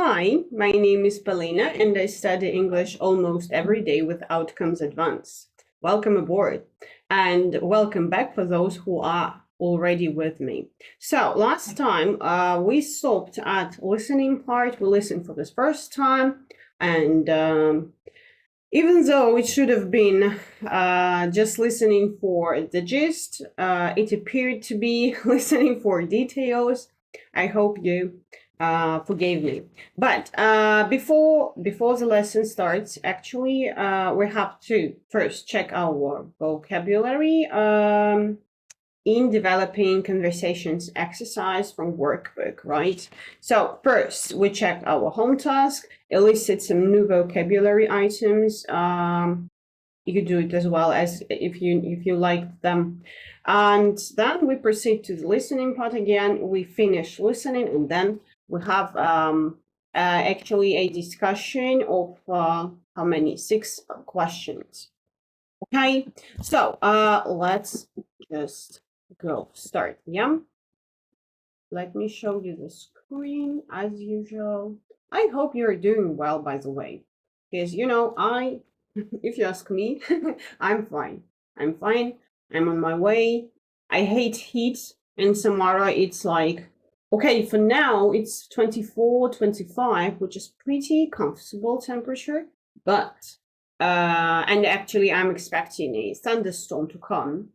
Hi, my name is Polina and I study English almost every day with Outcomes Advanced. Welcome aboard and welcome back for those who are already with me. So last time we stopped at listening part. We listened for the first time, and even though it should have been just listening for the gist, it appeared to be listening for details. I hope you forgave me. But before the lesson starts, actually, we have to first check our vocabulary in developing conversations exercise from workbook, right? So first, we check our home task, elicit some new vocabulary items. You could do it as well as if you like them. And then we proceed to the listening part again. We finish listening, and then we have actually a discussion of how many? 6 questions. Okay, so let's just go start. Yeah, let me show you the screen as usual. I hope you're doing well, by the way, because if you ask me, I'm fine. I'm on my way. I hate heat. In Samara, it's like, okay, for now, it's 24, 25, which is pretty comfortable temperature. But, and actually, I'm expecting a thunderstorm to come.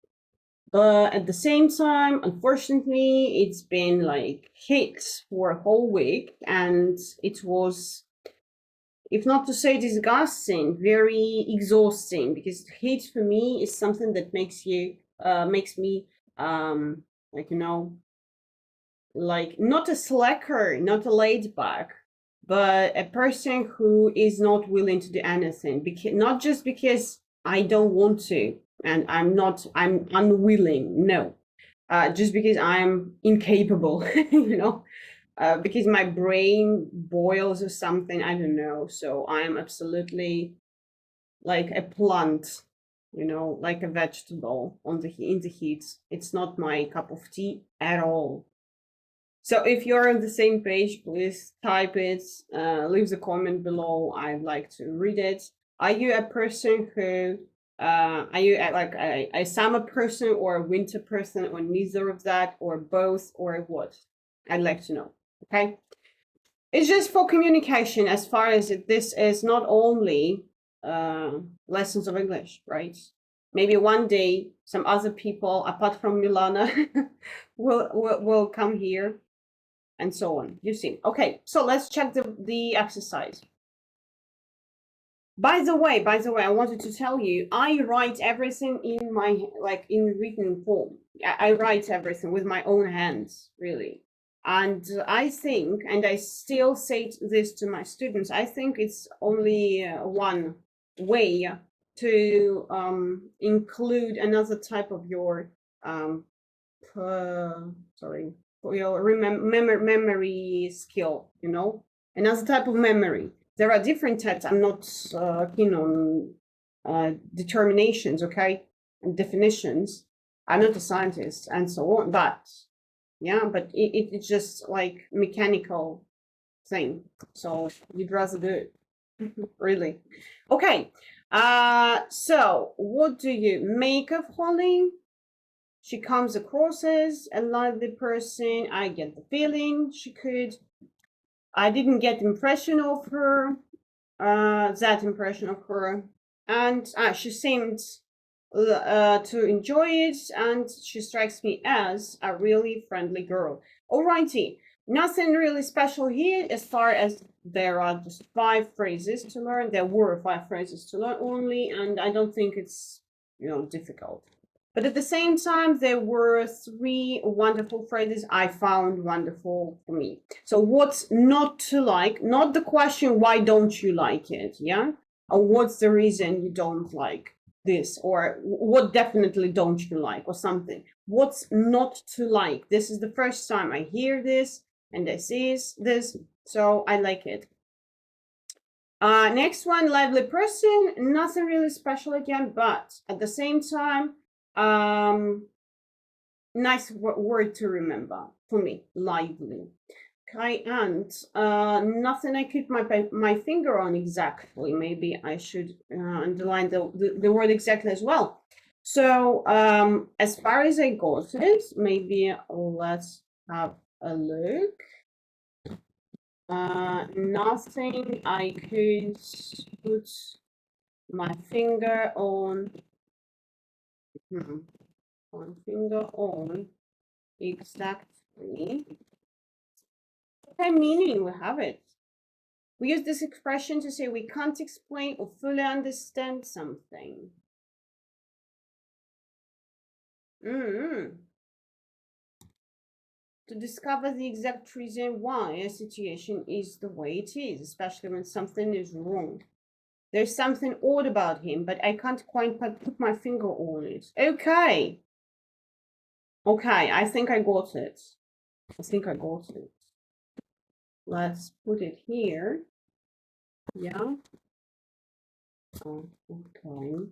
But at the same time, unfortunately, it's been like heat for a whole week. And it was, if not to say disgusting, very exhausting, because heat for me is something that makes me like not a slacker, not a laid back, but a person who is not willing to do anything, because not just because I don't want to and I'm unwilling, no, just because I'm incapable, because my brain boils or something, I don't know. So I am absolutely like a plant, like a vegetable in the heat. It's not my cup of tea at all. So if you're on the same page, please type it, leave the comment below. I'd like to read it. Are you a person who, are you like a summer person or a winter person, or neither of that, or both, or what? I'd like to know, okay? It's just for communication, as far as this is not only lessons of English, right? Maybe one day some other people apart from Milana will come here, and so on. You see. Okay, so let's check the exercise. By the way, I wanted to tell you, I write everything in in written form. I write everything with my own hands, really. And I think, and I still say this to my students, I think it's only one way to include another type of your for your memory skill, another type of memory. There are different types. I'm not keen on determinations, okay, and definitions. I'm not a scientist and so on, but yeah, but it's just like mechanical thing. So you'd rather do it, really. Okay, so what do you make of Holly? She comes across as a lively person. I get the feeling she could. I didn't get the impression of her, that impression of her. And she seemed to enjoy it, and she strikes me as a really friendly girl. Alrighty, nothing really special here as far as there are just 5 phrases to learn. There were 5 phrases to learn only, and I don't think it's, difficult. But at the same time, there were 3 wonderful phrases I found wonderful for me. So what's not to like? Not the question, why don't you like it? Yeah? Or what's the reason you don't like this? Or what definitely don't you like? Or something. What's not to like? This is the first time I hear this and I see this. So I like it. Next one, lively person. Nothing really special again, but at the same time, nice word to remember for me, lively, Okay, and nothing I keep my finger on exactly. Maybe I should underline the word exactly as well. So as far as I got it, maybe let's have a look. Nothing I could put my finger on. One finger on exactly. Okay, meaning we have it. We use this expression to say we can't explain or fully understand something. To discover the exact reason why a situation is the way it is, especially when something is wrong. There's something odd about him, but I can't quite put my finger on it. Okay. Okay, I think I got it. Let's put it here. Yeah. Oh, okay.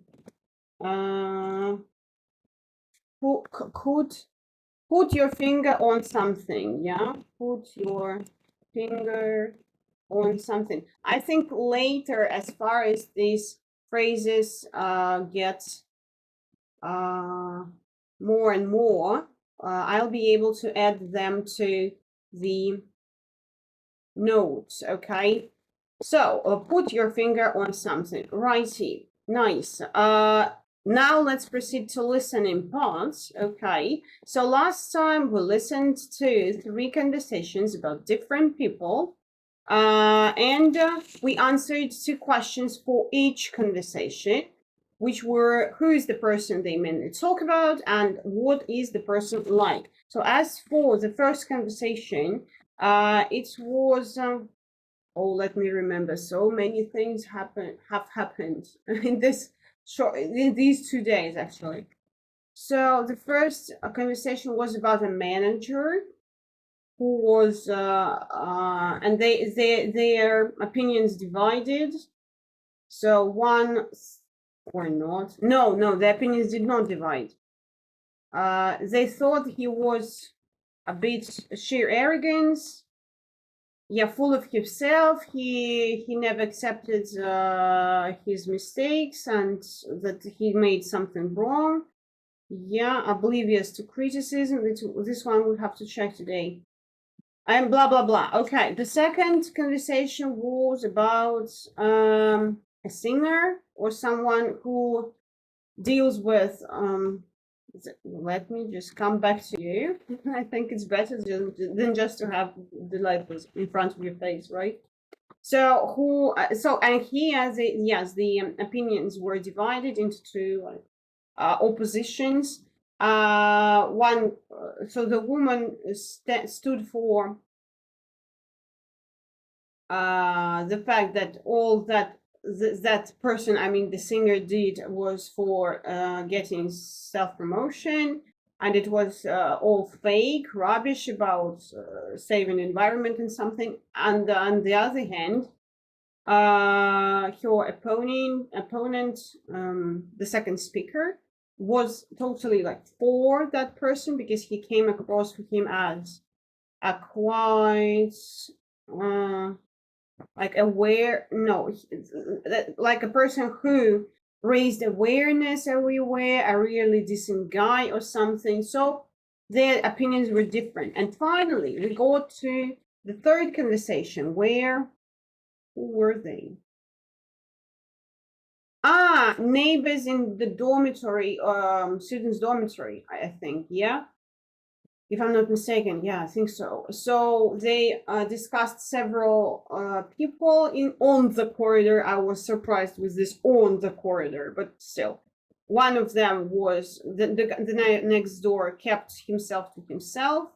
Could put your finger on something. Yeah. Put your finger on something. I think later, as far as these phrases get more and more, I'll be able to add them to the notes. Okay. So put your finger on something. Righty. Nice. Now let's proceed to listening parts. Okay. So last time we listened to 3 conversations about different people. And we answered 2 questions for each conversation, which were who is the person they mainly talk about and what is the person like. So as for the first conversation, it was oh, let me remember. So many things have happened in these 2 days actually. So the first conversation was about a manager who was and their opinions divided. So one or not. No, the opinions did not divide. They thought he was a bit sheer arrogance. Yeah, full of himself. He never accepted his mistakes and that he made something wrong. Yeah, oblivious to criticism. This one we'll have to check today. And blah blah blah. Okay, the second conversation was about a singer or someone who deals with let me just come back to you. I think it's better than just to have the labels in front of your face, right? So who and here the opinions were divided into 2 oppositions. One so the woman stood for the fact that all that that person, I mean the singer, did was for getting self-promotion, and it was all fake rubbish about saving the environment and something. And on the other hand, her opponent, the second speaker, was totally like for that person because he came across with him as a quite like aware, no, like a person who raised awareness everywhere, a really decent guy or something. So their opinions were different. And finally, we go to the third conversation where, who were they? Neighbors in the dormitory, students' dormitory, I think, yeah. If I'm not mistaken, yeah, I think so. So they discussed several people on the corridor. I was surprised with this on the corridor, but still. One of them was the next door kept himself to himself.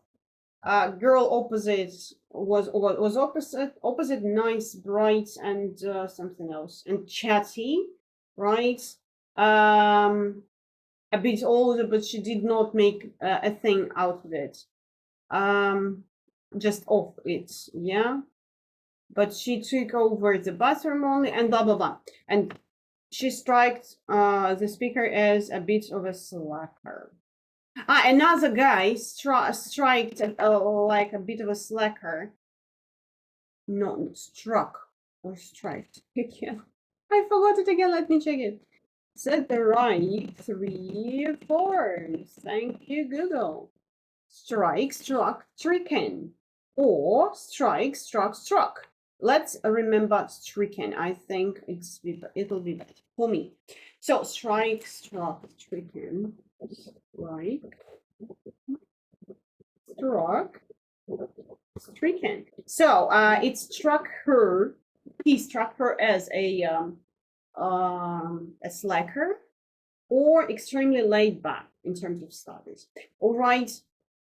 Girl opposite was opposite, nice, bright, and something else, and chatty, right? A bit older, but she did not make a thing out of it. Just off it, yeah. But she took over the bathroom only, and blah blah blah. And she striked the speaker as a bit of a slacker. Another guy striked like a bit of a slacker No, struck or striked. Again. I forgot it again. Let me check it. Said the right 3 forms. Thank you, Google. Strike, struck, stricken. Or strike, struck, struck. Let's remember stricken. I think it'll be better for me. So strike, struck, stricken. Strike, struck, stricken. So it struck her. He struck her as a slacker or extremely laid back in terms of studies. All right.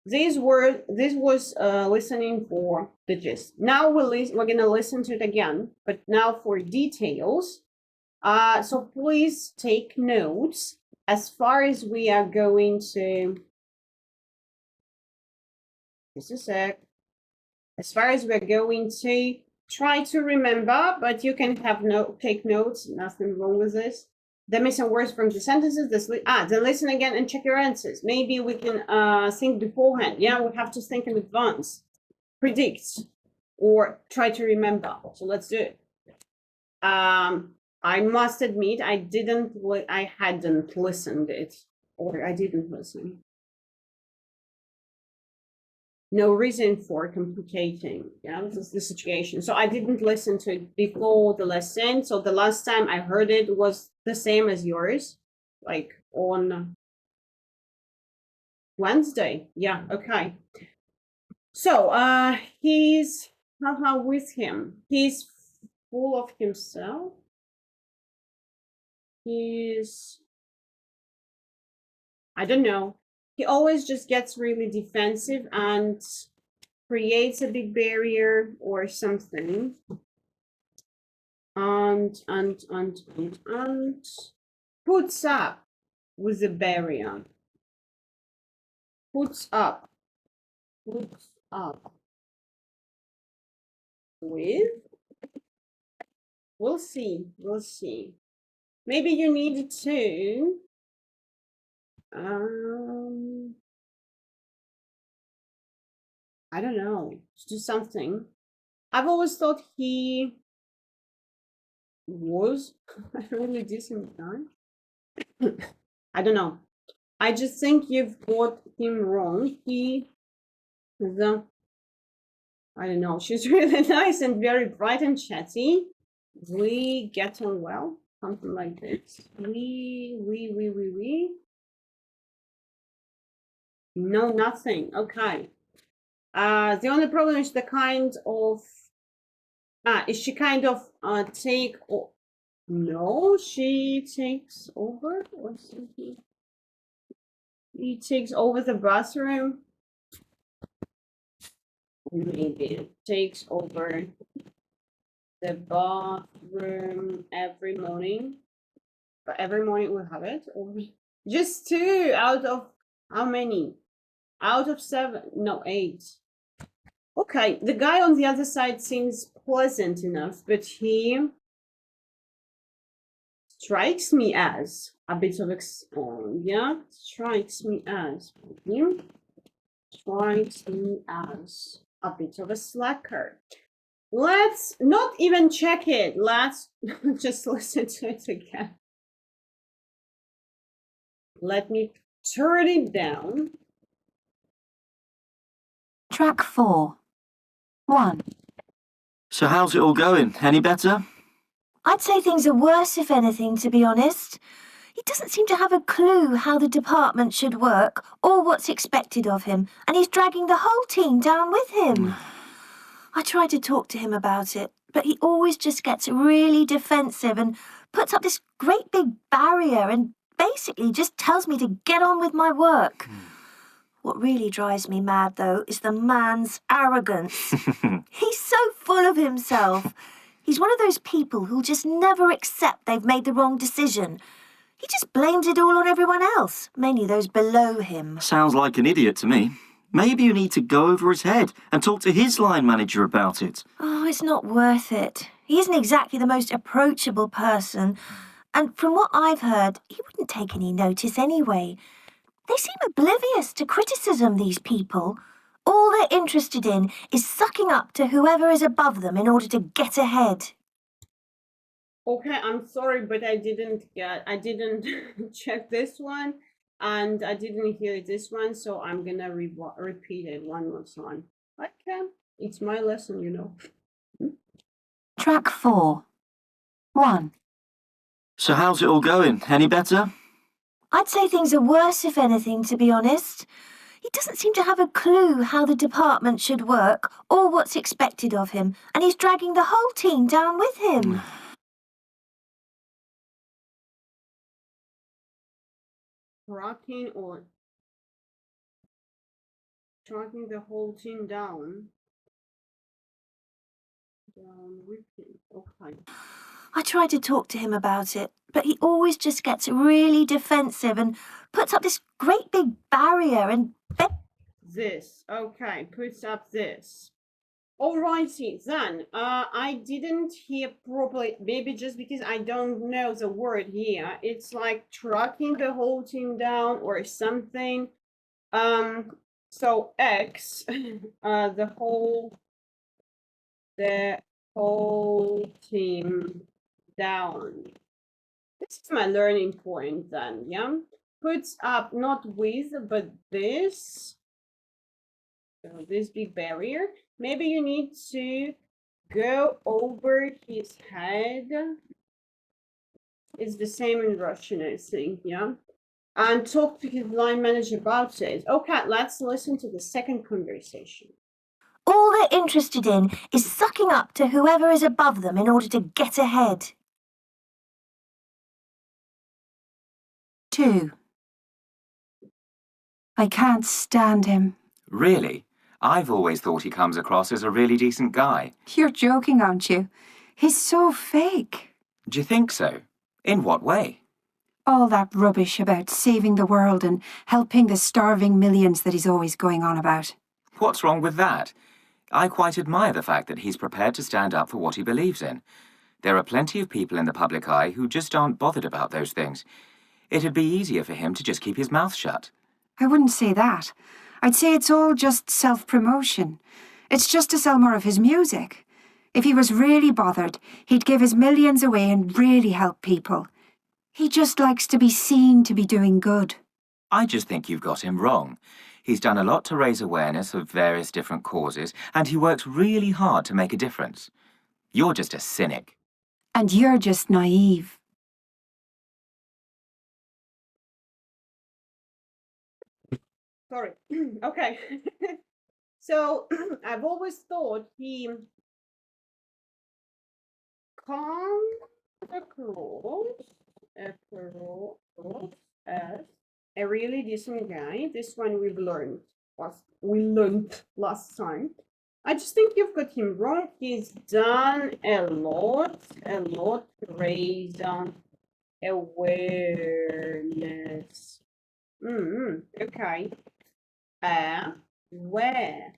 This was listening for the gist. Now we're gonna listen to it again, but now for details. So please take notes as far as we are going to. Just a sec. As far as we're going to try to remember, but you can take notes. Nothing wrong with this. The missing words from the sentences. Then listen again and check your answers. Maybe we can think beforehand. Yeah, we have to think in advance, predict, or try to remember. So let's do it. I must admit, I hadn't listened it, or I didn't listen. No reason for complicating, yeah, this is the situation. So I didn't listen to it before the lesson. So the last time I heard it was the same as yours, like on Wednesday. Yeah, okay. So he's with him. He's full of himself. I don't know. He always just gets really defensive and creates a big barrier or something. And puts up with a barrier. Puts up with. We'll see. Maybe you need to. I don't know, do something. I've always thought he was a really decent guy. I don't know. I just think you've got him wrong. He is I don't know. She's really nice and very bright and chatty. We get on well, something like this. We. No, nothing. Okay. The only problem is the kind of. Is she kind of take? No, she takes over. Or something. He takes over the bathroom. Maybe takes over the bathroom every morning. But every morning we'll have it. Or just 2 out of how many? Out of 7? No, 8. Okay, the guy on the other side seems pleasant enough, but he strikes me as a bit of strikes me as a bit of a slacker. Let's not even check it. Let's just listen to it again. Let me turn it down. Track 4. 1. So how's it all going? Any better? I'd say things are worse, if anything, to be honest. He doesn't seem to have a clue how the department should work or what's expected of him, and he's dragging the whole team down with him. I tried to talk to him about it, but he always just gets really defensive and puts up this great big barrier and basically just tells me to get on with my work. What really drives me mad, though, is the man's arrogance. He's so full of himself. He's one of those people who'll just never accept they've made the wrong decision. He just blames it all on everyone else, mainly those below him. Sounds like an idiot to me. Maybe you need to go over his head and talk to his line manager about it. Oh, it's not worth it. He isn't exactly the most approachable person. And from what I've heard, he wouldn't take any notice anyway. They seem oblivious to criticism, these people. All they're interested in is sucking up to whoever is above them in order to get ahead. Okay, I'm sorry, but I didn't check this one, and I didn't hear this one, so I'm gonna repeat it one more time. Okay, it's my lesson, you know. Track 4. 1. So how's it all going? Any better? I'd say things are worse, if anything, to be honest. He doesn't seem to have a clue how the department should work or what's expected of him, and he's dragging the whole team down with him. Rocking or tracking the whole team down. Down with him. Okay. I tried to talk to him about it, but he always just gets really defensive and puts up this great big barrier and This. Okay, puts up this. Alrighty, then. I didn't hear properly, maybe just because I don't know the word here. It's like tracking the whole team down or something. So X, the whole team down. This is my learning point then, yeah? Puts up not with, but this. So this big barrier. Maybe you need to go over his head. It's the same in Russian, I think, yeah? And talk to his line manager about it. Okay, let's listen to the second conversation. all they're interested in is sucking up to whoever is above them in order to get ahead. 2. I can't stand him. Really? I've always thought he comes across as a really decent guy. You're joking, aren't you? He's so fake. Do you think so? In what way? All that rubbish about saving the world and helping the starving millions that he's always going on about. What's wrong with that? I quite admire the fact that he's prepared to stand up for what he believes in. There are plenty of people in the public eye who just aren't bothered about those things. It'd be easier for him to just keep his mouth shut. I wouldn't say that. I'd say it's all just self-promotion. It's just to sell more of his music. If he was really bothered, he'd give his millions away and really help people. He just likes to be seen to be doing good. I just think you've got him wrong. He's done a lot to raise awareness of various different causes, and he works really hard to make a difference. You're just a cynic. And you're just naive. Sorry. Okay. So I've always thought he comes across as a really decent guy. This one we learned last time. I just think you've got him wrong. He's done a lot to raise awareness. Okay. Where?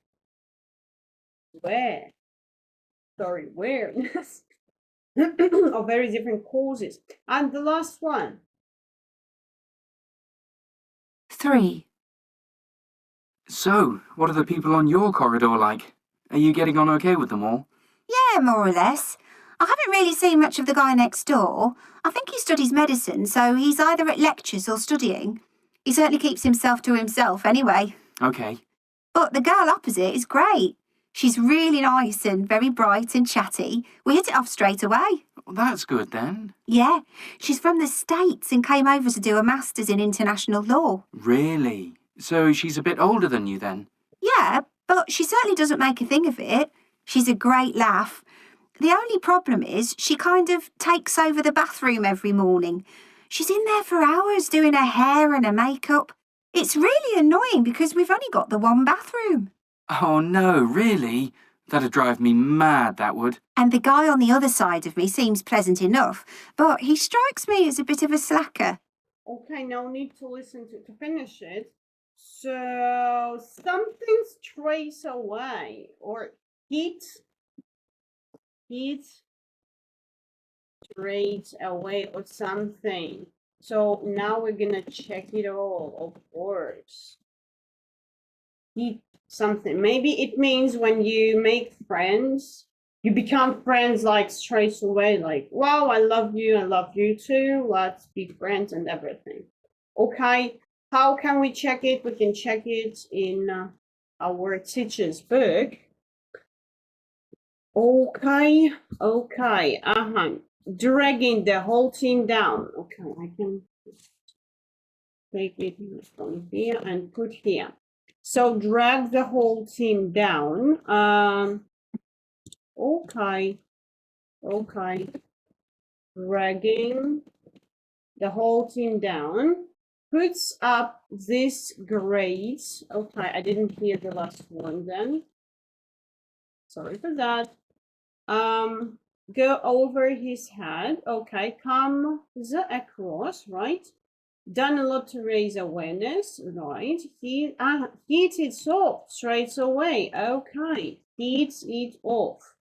Sorry, awareness of very different causes. And the last one. 3. So, what are the people on your corridor like? Are you getting on okay with them all? Yeah, more or less. I haven't really seen much of the guy next door. I think he studies medicine, so he's either at lectures or studying. He certainly keeps himself to himself anyway. Okay. But the girl opposite is great. She's really nice and very bright and chatty. We hit it off straight away. Well, that's good then. Yeah, she's from the States and came over to do a master's in international law. Really? So she's a bit older than you then? Yeah, but she certainly doesn't make a thing of it. She's a great laugh. The only problem is she kind of takes over the bathroom every morning. She's in there for hours doing her hair and her makeup. It's really annoying because we've only got the one bathroom. Oh no, really? That'd drive me mad, that would. And the guy on the other side of me seems pleasant enough, but he strikes me as a bit of a slacker. Okay, no need to listen to finish it. So something strays away or heat strays away or something. So now we're gonna check it all, of course. Keep something. Maybe it means when you make friends, you become friends like straight away, like, wow, I love you too, let's be friends and everything. Okay, how can we check it? We can check it in our teacher's book. Okay, dragging the whole team down. Okay, I can take it from here and put here. So drag the whole team down. Okay. Dragging the whole team down puts up this grade. Okay, I didn't hear the last one then. Sorry for that. Go over his head. Okay, comes across, right? Done a lot to raise awareness, right? Heat it off straight away. Okay, heat it off.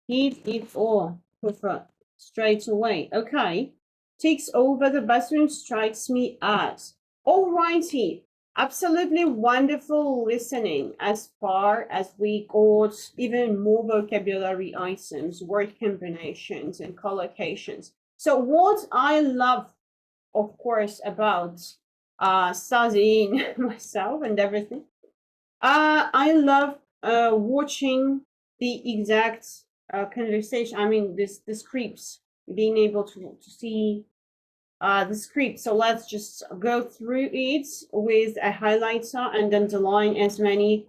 Heat it off. Prefer straight away. Okay, takes over the bathroom, strikes me as. Alrighty, absolutely wonderful listening as far as we got even more vocabulary items, word combinations, and collocations. So what I love, of course, about studying myself and everything, I love watching the exact conversation. I mean, the scripts, being able to see the script. So let's just go through it with a highlighter and underline as many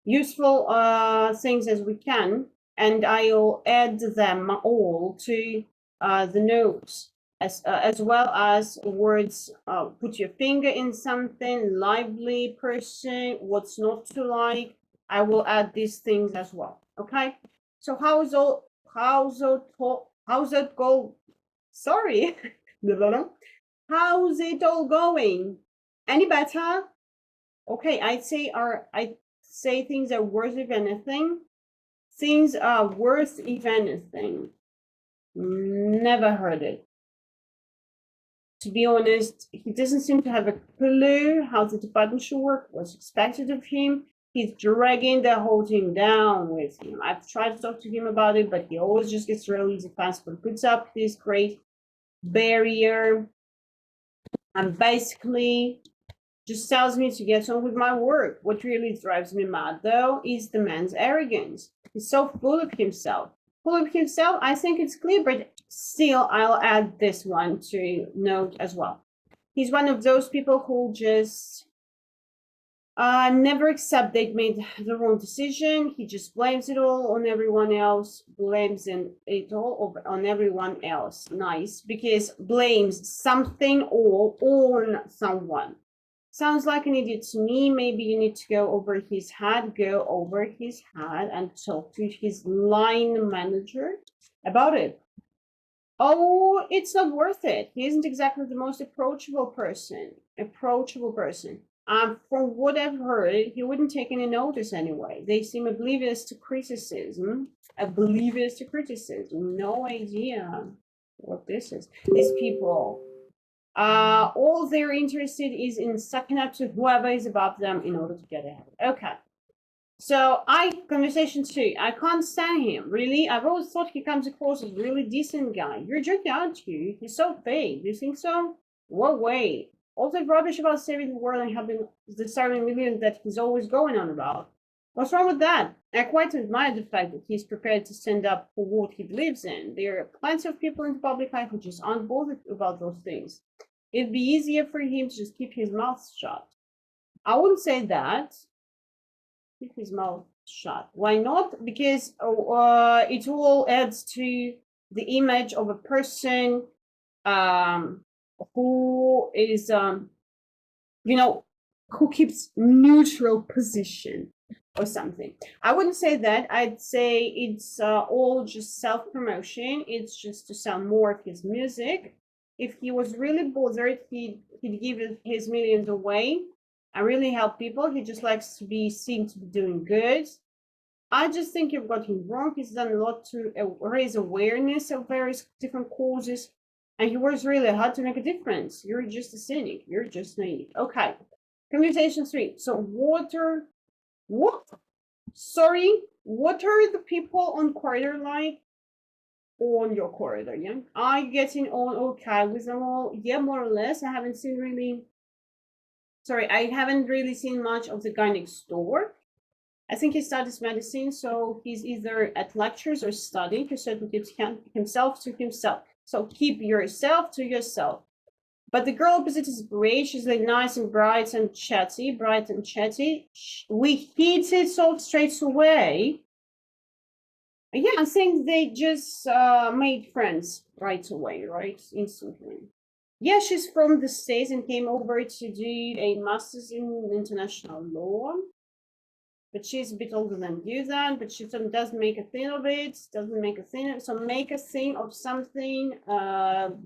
useful things as we can, and I'll add them all to the notes, as well as words. Put your finger in something, lively person, what's not to like. I will add these things as well. Okay, so how's it go? Sorry. How's it all going? Any better? Okay, I'd say things are worth if anything. Things are worth if anything. Never heard it. To be honest, he doesn't seem to have a clue how the department should work, what's expected of him. He's dragging the whole team down with him. I've tried to talk to him about it, but he always just gets really defensive, puts up this great barrier, and basically just tells me to get on with my work. What really drives me mad, though, is the man's arrogance. He's so full of himself. I think it's clear, but still, I'll add this one to note as well. He's one of those people who just never accept they've made the wrong decision. He just blames it all on everyone else, on everyone else. Nice, because blames something or on someone. Sounds like an idiot to me. Maybe you need to go over his head and talk to his line manager about it. Oh, it's not worth it. He isn't exactly the most approachable person. From what I've heard, he wouldn't take any notice anyway. They seem oblivious to criticism. No idea what this is. These people, all they're interested is in sucking up to whoever is above them in order to get ahead. Okay. So conversation 2. I can't stand him, really. I've always thought he comes across as a really decent guy. You're joking, aren't you? He's so fake. Do you think so? What way? All that rubbish about saving the world and having the 7 million that he's always going on about. What's wrong with that? I quite admire the fact that he's prepared to stand up for what he believes in. There are plenty of people in the public eye who just aren't bothered about those things. It'd be easier for him to just keep his mouth shut. I wouldn't say that. Keep his mouth shut. Why not? Because it all adds to the image of a person who is, who keeps neutral position or something. I wouldn't say that. I'd say it's all just self-promotion. It's just to sell more of his music. If he was really bothered, he'd give his millions away and really help people. He just likes to be seen to be doing good. I just think you've got him wrong. He's done a lot to raise awareness of various different causes, and he works really hard to make a difference. You're just a cynic. You're just naive. Okay. Commutation 3. So water What? Sorry, what are the people on corridor like? On your corridor, yeah? Are you getting on okay with them all? Yeah, more or less. I haven't really seen much of the guy next door. I think he studies medicine, so he's either at lectures or studying. He said to keep himself to himself. So keep yourself to yourself. But the girl opposite is great. She's like nice and bright and chatty. We hit it off straight away. Yeah, I think they just made friends right away, right? Instantly. Yeah, she's from the States and came over to do a master's in international law. But she's a bit older than you then, but she doesn't make a thing of it, so make a thing of something,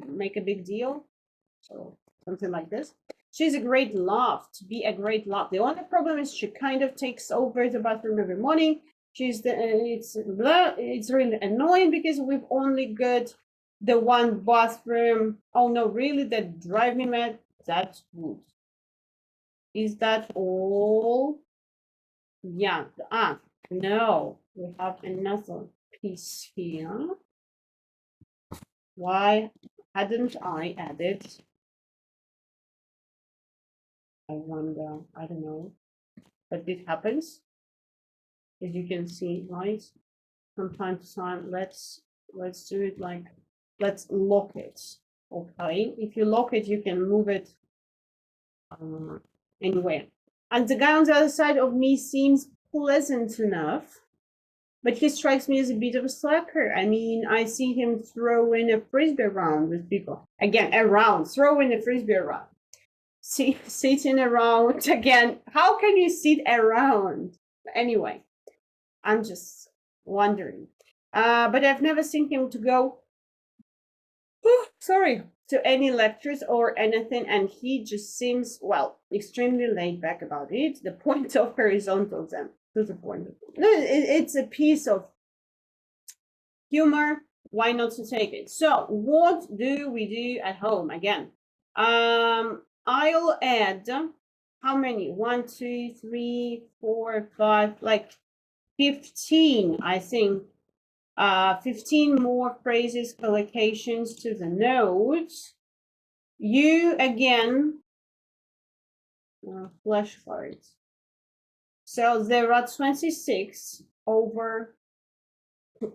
make a big deal. So something like this. She's a great laugh, The only problem is she kind of takes over the bathroom every morning. It's really annoying because we've only got the one bathroom. Oh no, really? That drive me mad. That's good. Is that all? Yeah. No. We have another piece here. Why hadn't I added? I wonder. I don't know. But this happens. As you can see, right? From time to time, let's do it like, let's lock it. Okay, if you lock it, you can move it anywhere. And the guy on the other side of me seems pleasant enough, but he strikes me as a bit of a slacker. I mean, I see him throwing a frisbee around with people. Again, throwing a frisbee around. Sitting around again. How can you sit around? Anyway, I'm just wondering. But I've never seen him to go, to any lectures or anything, and he just seems, well, extremely laid back about it. The point of horizontal then, to the point. It's a piece of humor. Why not to take it? So, what do we do at home? Again, I'll add, how many? 1, 2, 3, 4, 5, like 15, I think. 15 more phrases, collocations to the notes. You again, flashcards. So there are 26 over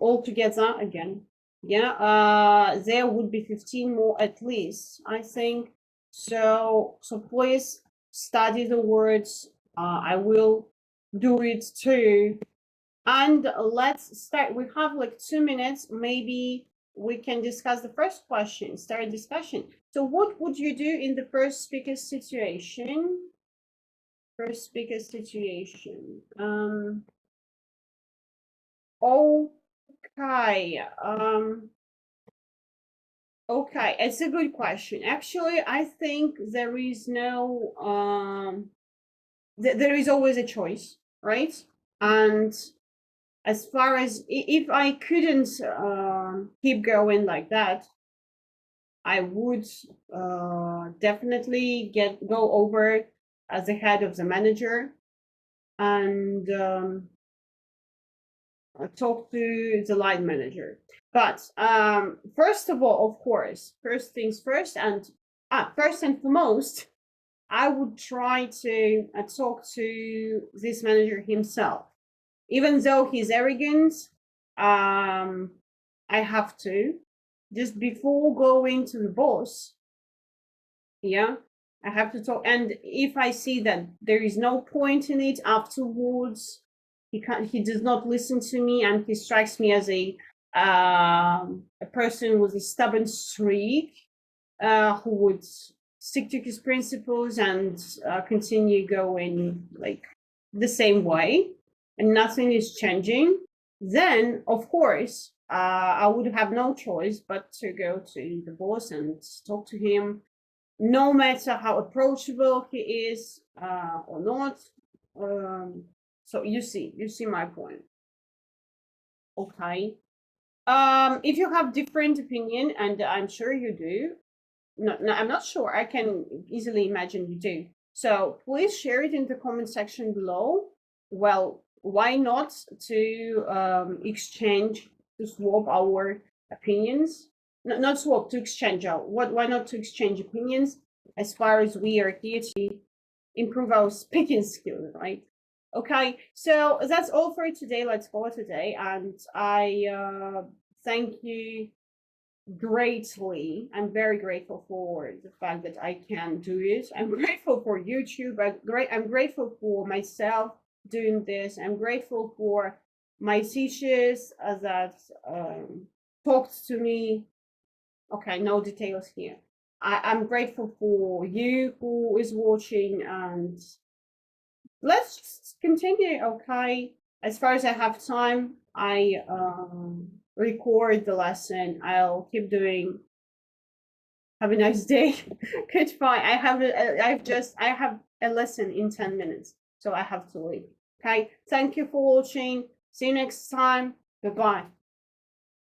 altogether again. Yeah, there would be 15 more at least, I think. So please study the words. I will do it too. And let's start. We have like 2 minutes. Maybe we can discuss the first question, start a discussion. So what would you do in the first speaker situation? Okay. Okay, it's a good question. Actually, I think there is no there is always a choice, right? And as far as if I couldn't keep going like that, I would definitely go over as the head of the manager and talk to the line manager. But first of all, of course, first things first, and first and foremost, I would try to talk to this manager himself. Even though he's arrogant, I have to. Just before going to the boss, yeah, I have to talk. And if I see that there is no point in it afterwards, he does not listen to me, and he strikes me as a person with a stubborn streak, who would stick to his principles and continue going like the same way, and nothing is changing, then of course I would have no choice but to go to the boss and talk to him, no matter how approachable he is or not. So you see my point. Okay. If you have different opinion, and I'm sure you do, no, I'm not sure, I can easily imagine you do, so please share it in the comment section below. well, why not to exchange, to swap our opinions? No, not swap, to exchange our, why not to exchange opinions, as far as we are here to improve our speaking skills, right? Okay, so that's all for today. Let's call it a day. And I thank you greatly. I'm very grateful for the fact that I can do it. I'm grateful for YouTube. I'm grateful for myself doing this. I'm grateful for my teachers that talked to me. Okay, no details here. I'm grateful for you who is watching, and let's just continue. Okay, as far as I have time, I record the lesson. I'll keep doing. Have a nice day. Goodbye. I have a lesson in 10 minutes, so I have to leave. Okay, thank you for watching. See you next time. Goodbye.